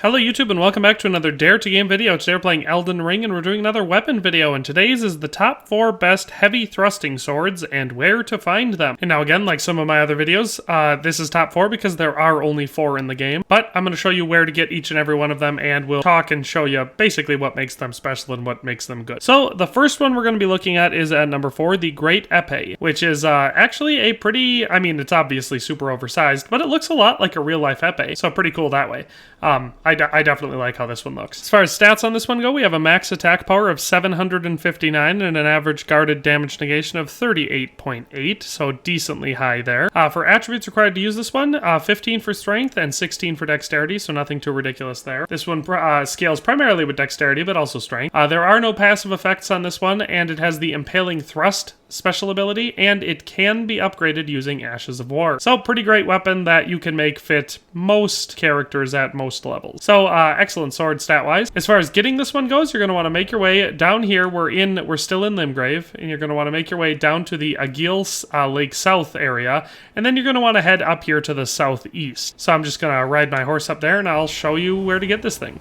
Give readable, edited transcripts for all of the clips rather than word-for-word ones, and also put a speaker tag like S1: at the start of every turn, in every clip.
S1: Hello YouTube and welcome back to another Dare to Game video. Today we're playing Elden Ring and we're doing another weapon video, and today's is the top 4 best heavy thrusting swords and where to find them. And now again, like some of my other videos, this is top 4 because there are only 4 in the game, but I'm going to show you where to get each and every one of them, and we'll talk and show you basically what makes them special and what makes them good. So the first one we're going to be looking at is at number 4, the Great Epee, which is actually a pretty, I mean, it's obviously super oversized, but it looks a lot like a real life épée, so pretty cool that way. I definitely like how this one looks. As far as stats on this one go, we have a max attack power of 759 and an average guarded damage negation of 38.8, so decently high there. For attributes required to use this one, 15 for strength and 16 for dexterity, so nothing too ridiculous there. This one scales primarily with dexterity, but also strength. There are no passive effects on this one, and it has the Impaling Thrust special ability, and it can be upgraded using Ashes of War. So pretty great weapon that you can make fit most characters at most levels. So excellent sword stat-wise. As far as getting this one goes, you're going to want to make your way down here. We're still in Limgrave, and you're going to want to make your way down to the Agheel Lake South area, and then you're going to want to head up here to the southeast. So I'm just going to ride my horse up there, and I'll show you where to get this thing.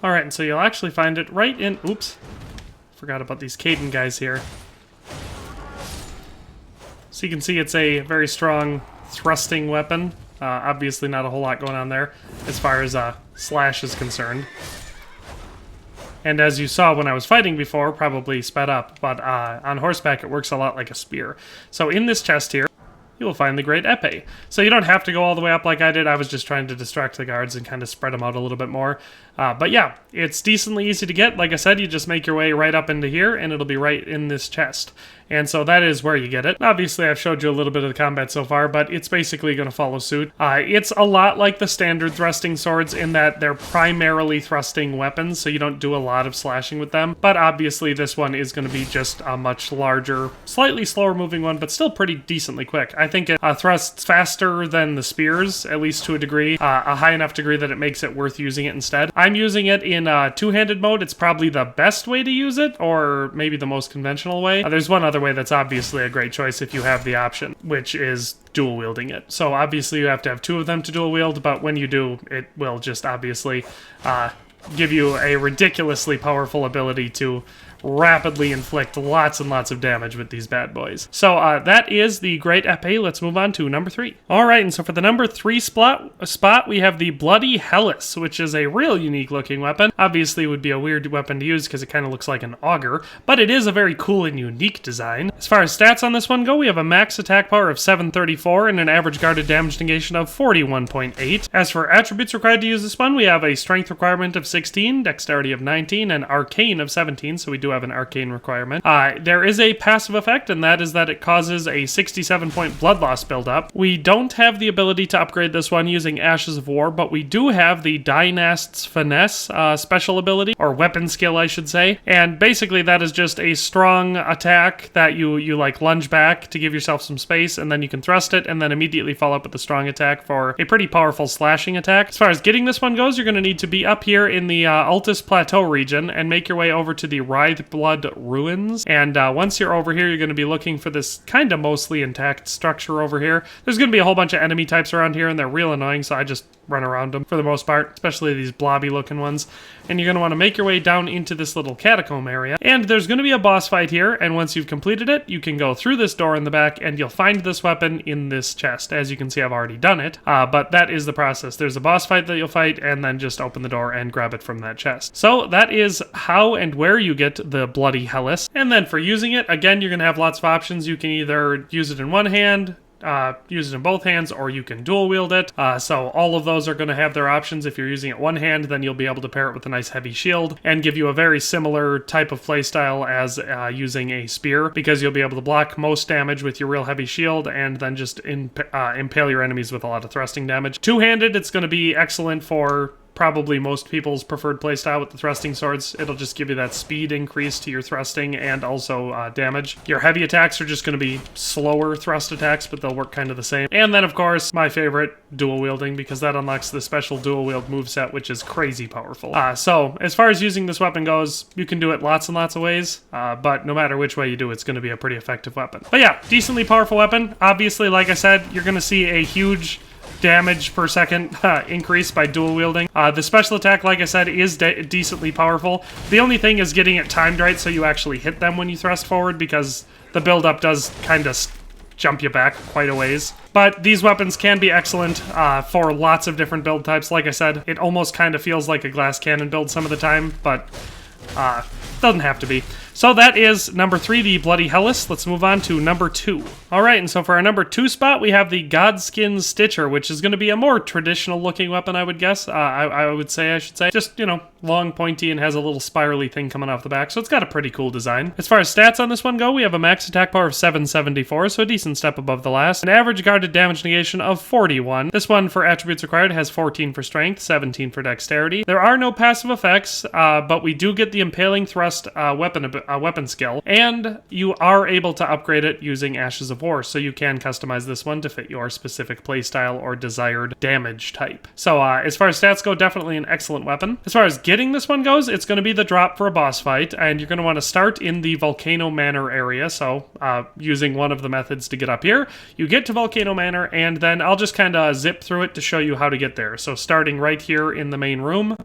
S1: Alright, and so you'll actually find it right in... Oops. Forgot about these Caden guys here. So you can see it's a very strong thrusting weapon. Obviously not a whole lot going on there as far as slash is concerned. And as you saw when I was fighting before, probably sped up, but on horseback it works a lot like a spear. So in this chest here, you will find the Great Epee. So you don't have to go all the way up like I did. I was just trying to distract the guards and kind of spread them out a little bit more. But yeah, it's decently easy to get. Like I said, you just make your way right up into here, and it'll be right in this chest. And so that is where you get it. Obviously, I've showed you a little bit of the combat so far, but it's basically going to follow suit. It's a lot like the standard thrusting swords in that they're primarily thrusting weapons, so you don't do a lot of slashing with them. But obviously, this one is going to be just a much larger, slightly slower moving one, but still pretty decently quick. I think it thrusts faster than the spears, at least to a degree, a high enough degree that it makes it worth using it instead. I'm using it in two-handed mode. It's probably the best way to use it, or maybe the most conventional way. There's one other way that's obviously a great choice if you have the option, which is dual wielding it. So obviously you have to have 2 of them to dual wield, but when you do, it will just obviously give you a ridiculously powerful ability to rapidly inflict lots and lots of damage with these bad boys. So that is the Great Epee. Let's move on to number 3. Alright, and so for the number 3 spot, we have the Bloody Helice, which is a real unique looking weapon. Obviously it would be a weird weapon to use because it kind of looks like an auger, but it is a very cool and unique design. As far as stats on this one go, we have a max attack power of 734 and an average guarded damage negation of 41.8. As for attributes required to use this one, we have a strength requirement of 16, dexterity of 19, and arcane of 17, so we do have an arcane requirement. There is a passive effect, and that is that it causes a 67-point blood loss buildup. We don't have the ability to upgrade this one using Ashes of War, but we do have the Dynast's Finesse special ability, or weapon skill I should say, and basically that is just a strong attack that you like lunge back to give yourself some space, and then you can thrust it, and then immediately follow up with a strong attack for a pretty powerful slashing attack. As far as getting this one goes, you're going to need to be up here in the Altus Plateau region and make your way over to the Writhe Blood Ruins, and once you're over here, you're going to be looking for this kind of mostly intact structure over here. There's going to be a whole bunch of enemy types around here, and they're real annoying, so I just run around them for the most part, especially these blobby looking ones. And you're going to want to make your way down into this little catacomb area, and there's going to be a boss fight here, and once you've completed it, you can go through this door in the back, and you'll find this weapon in this chest. As you can see, I've already done it, but that is the process. There's a boss fight that you'll fight, and then just open the door and grab it from that chest. So that is how and where you get the Bloody Helice. And then for using it, again, you're going to have lots of options. You can either use it in one hand, use it in both hands, or you can dual wield it. So all of those are going to have their options. If you're using it one hand, then you'll be able to pair it with a nice heavy shield and give you a very similar type of playstyle as using a spear, because you'll be able to block most damage with your real heavy shield and then just impale your enemies with a lot of thrusting damage. Two-handed, it's going to be excellent for probably most people's preferred playstyle with the thrusting swords. It'll just give you that speed increase to your thrusting and also damage. Your heavy attacks are just going to be slower thrust attacks, but they'll work kind of the same. And then, of course, my favorite, dual wielding, because that unlocks the special dual wield moveset, which is crazy powerful. So, as far as using this weapon goes, you can do it lots and lots of ways, but no matter which way you do it's going to be a pretty effective weapon. But yeah, decently powerful weapon. Obviously, like I said, you're going to see a huge damage per second increase by dual wielding. The special attack, like I said, is decently powerful. The only thing is getting it timed right so you actually hit them when you thrust forward, because the build-up does kind of jump you back quite a ways. But these weapons can be excellent for lots of different build types. Like I said, it almost kind of feels like a glass cannon build some of the time, but doesn't have to be. So that is number 3, the Bloody Helice. Let's move on to number 2. Alright, and so for our number 2 spot, we have the Godskin Stitcher, which is going to be a more traditional looking weapon, I would guess. I would say. Just, you know, long, pointy, and has a little spirally thing coming off the back, so it's got a pretty cool design. As far as stats on this one go, we have a max attack power of 774, so a decent step above the last. An average guarded damage negation of 41. This one, for attributes required, has 14 for strength, 17 for dexterity. There are no passive effects, but we do get the impaling thrust weapon skill, and you are able to upgrade it using Ashes of War, so you can customize this one to fit your specific playstyle or desired damage type. So as far as stats go, definitely an excellent weapon. As far as getting this one goes, it's going to be the drop for a boss fight, and you're going to want to start in the Volcano Manor area, so using one of the methods to get up here, you get to Volcano Manor, and then I'll just kind of zip through it to show you how to get there. So starting right here in the main room.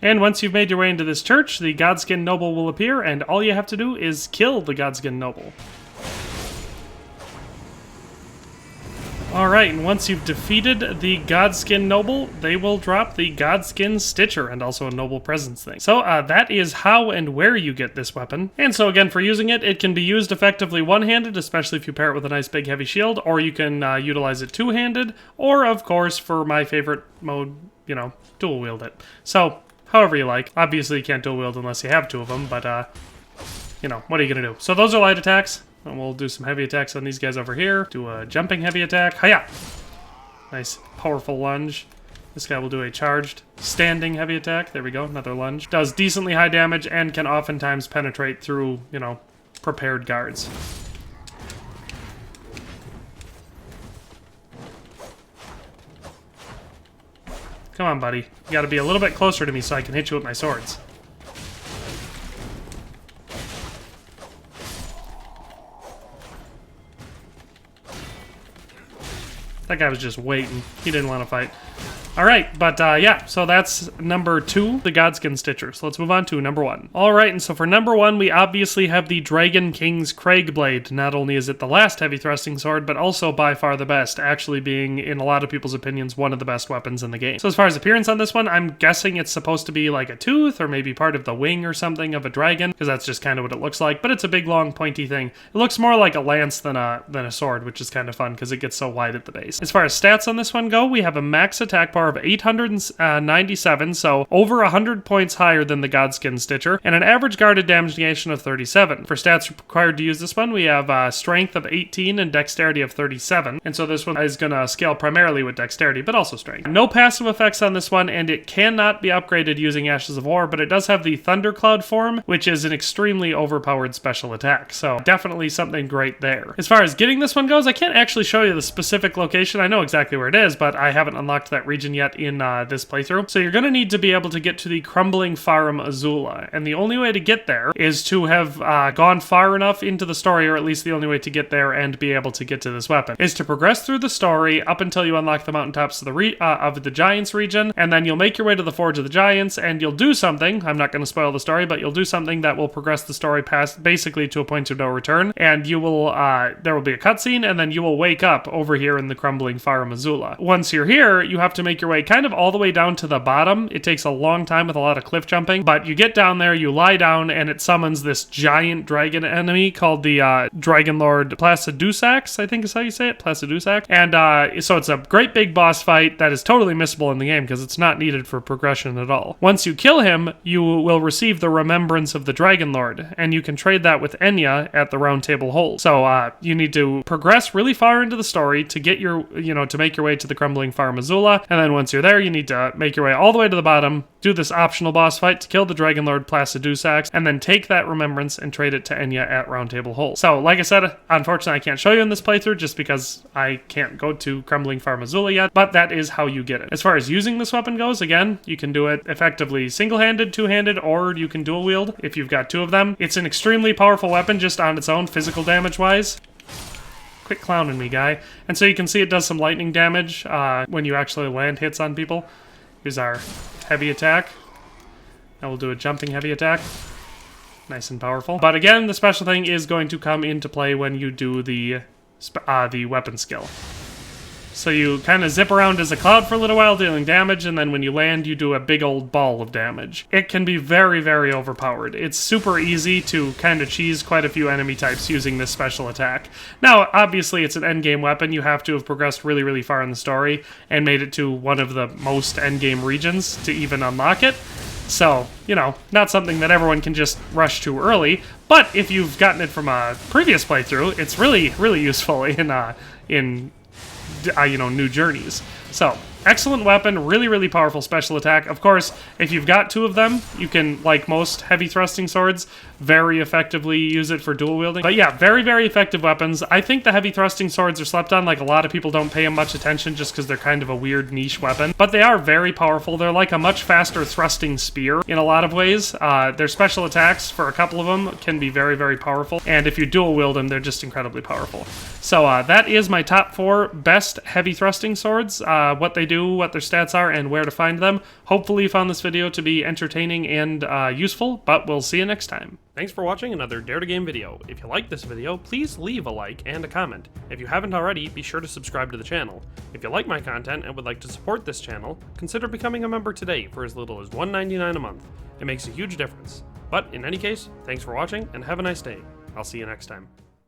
S1: And once you've made your way into this church, the Godskin Noble will appear, and all you have to do is kill the Godskin Noble. Alright, and once you've defeated the Godskin Noble, they will drop the Godskin Stitcher, and also a Noble Presence thing. So that is how and where you get this weapon. And so again, for using it, it can be used effectively one-handed, especially if you pair it with a nice big heavy shield, or you can utilize it two-handed, or of course, for my favorite mode, you know, dual wield it. So however you like. Obviously you can't dual wield unless you have two of them, but you know, what are you gonna do? So those are light attacks, and we'll do some heavy attacks on these guys over here. Do a jumping heavy attack. Hiya! Nice powerful lunge. This guy will do a charged standing heavy attack. There we go, another lunge. Does decently high damage and can oftentimes penetrate through, you know, prepared guards. Come on, buddy. You gotta be a little bit closer to me so I can hit you with my swords. That guy was just waiting. He didn't want to fight. Alright, but yeah, so that's number 2, the Godskin Stitcher. So let's move on to number 1. Alright, and so for number 1, we obviously have the Dragon King's Cragblade. Not only is it the last heavy thrusting sword, but also by far the best, actually being, in a lot of people's opinions, one of the best weapons in the game. So as far as appearance on this one, I'm guessing it's supposed to be like a tooth, or maybe part of the wing or something of a dragon, because that's just kind of what it looks like, but it's a big, long, pointy thing. It looks more like a lance than a sword, which is kind of fun, because it gets so wide at the base. As far as stats on this one go, we have a max attack power of 897, so over 100 points higher than the Godskin Stitcher, and an average guarded damage negation of 37. For stats required to use this one, we have strength of 18 and dexterity of 37, and so this one is going to scale primarily with dexterity, but also strength. No passive effects on this one, and it cannot be upgraded using Ashes of War, but it does have the Thundercloud form, which is an extremely overpowered special attack, so definitely something great there. As far as getting this one goes, I can't actually show you the specific location. I know exactly where it is, but I haven't unlocked that region yet in this playthrough. So you're going to need to be able to get to the Crumbling Farm Azula, and the only way to get there is to have gone far enough into the story, or at least the only way to get there and be able to get to this weapon, is to progress through the story up until you unlock the mountaintops of the Giants region, and then you'll make your way to the Forge of the Giants, and you'll do something, I'm not going to spoil the story, but you'll do something that will progress the story past basically to a point of no return, and you will, there will be a cutscene, and then you will wake up over here in the Crumbling Farm Azula. Once you're here, you have to make your way kind of all the way down to the bottom. It takes a long time with a lot of cliff jumping, but you get down there, you lie down, and it summons this giant dragon enemy called the Dragon Lord Placidusax, I think is how you say it, Placidusax. And so it's a great big boss fight that is totally missable in the game because it's not needed for progression at all. Once you kill him, you will receive the Remembrance of the Dragon Lord, and you can trade that with Enya at the Round Table Hold. So you need to progress really far into the story to get your, to make your way to the Crumbling Farm Azula, and then once you're there, you need to make your way all the way to the bottom, do this optional boss fight to kill the Dragon Lord Placidusax, and then take that remembrance and trade it to Enya at Round Table Hold. So, like I said, unfortunately I can't show you in this playthrough just because I can't go to Crumbling Farm Azula yet, but that is how you get it. As far as using this weapon goes, again, you can do it effectively single-handed, two-handed, or you can dual wield if you've got two of them. It's an extremely powerful weapon just on its own, physical damage-wise. Quit clowning me, guy. And so you can see it does some lightning damage when you actually land hits on people. Here's our heavy attack. Now we'll do a jumping heavy attack. Nice and powerful. But again, the special thing is going to come into play when you do the weapon skill. So you kind of zip around as a cloud for a little while dealing damage, and then when you land, you do a big old ball of damage. It can be very, very overpowered. It's super easy to kind of cheese quite a few enemy types using this special attack. Now, obviously, it's an endgame weapon. You have to have progressed really, really far in the story and made it to one of the most endgame regions to even unlock it. So, not something that everyone can just rush to early, but if you've gotten it from a previous playthrough, it's really, really useful in new journeys. So, excellent weapon, really, really powerful special attack. Of course, if you've got two of them, you can, like most heavy thrusting swords, very effectively use it for dual wielding. But yeah, very, very effective weapons. I think the heavy thrusting swords are slept on. Like, a lot of people don't pay them much attention just because they're kind of a weird niche weapon. But they are very powerful. They're like a much faster thrusting spear in a lot of ways. Their special attacks, for a couple of them, can be very, very powerful. And if you dual wield them, they're just incredibly powerful. So that is my top 4 best heavy thrusting swords. What they do, what their stats are, and where to find them. Hopefully you found this video to be entertaining and useful, but we'll see you next time. Thanks for watching another Dare to Game video. If you liked this video, please leave a like and a comment. If you haven't already, be sure to subscribe to the channel. If you like my content and would like to support this channel, consider becoming a member today for as little as $1.99 a month. It makes a huge difference. But in any case, thanks for watching and have a nice day. I'll see you next time.